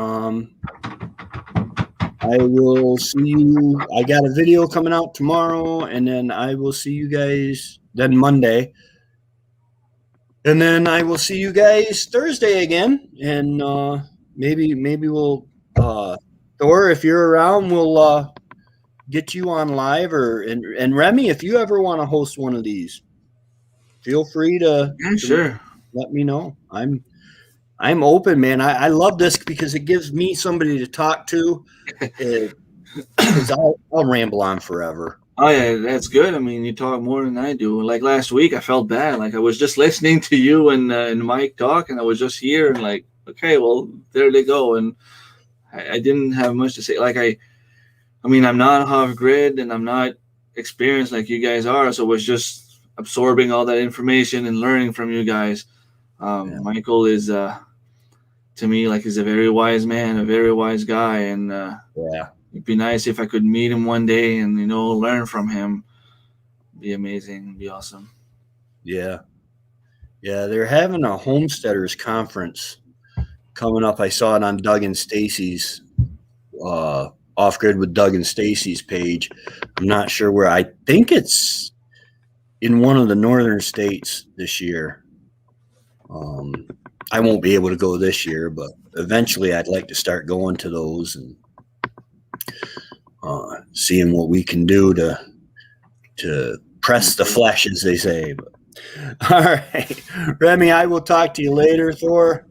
A: I will see you. I got a video coming out tomorrow, and then I will see you guys then Monday, and then I will see you guys Thursday again, and maybe we'll Thor, if you're around, we'll get you on live, and Remy, if you ever want to host one of these, feel free to
B: sure,
A: let me know. I'm open, man. I love this because it gives me somebody to talk to. Because I'll ramble on forever.
B: Oh yeah, that's good. I mean, you talk more than I do. Like last week, I felt bad. Like I was just listening to you and Mike talk, and I was just here and like, okay, well, there they go. And I didn't have much to say. Like I mean, I'm not off grid and I'm not experienced like you guys are, so I was just absorbing all that information and learning from you guys. Michael is to me, like, he's a very wise man, a very wise guy, and it'd be nice if I could meet him one day and learn from him. It'd be amazing. It'd be awesome.
A: Yeah, they're having a homesteaders conference coming up. I saw it on Doug and Stacy's Off Grid with Doug and Stacy's page. I'm not sure where. I think it's in one of the northern states this year. I won't be able to go this year, but eventually I'd like to start going to those and seeing what we can do to press the flesh, as they say. But, all right, Remy, I will talk to you later, Thor.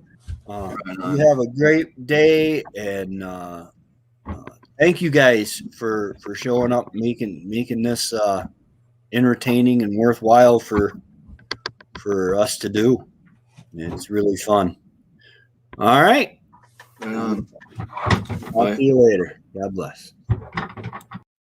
A: You have a great day, and thank you guys for showing up, making this entertaining and worthwhile for us to do. It's really fun. All right.
B: Right on.
A: Talk to you later. God bless.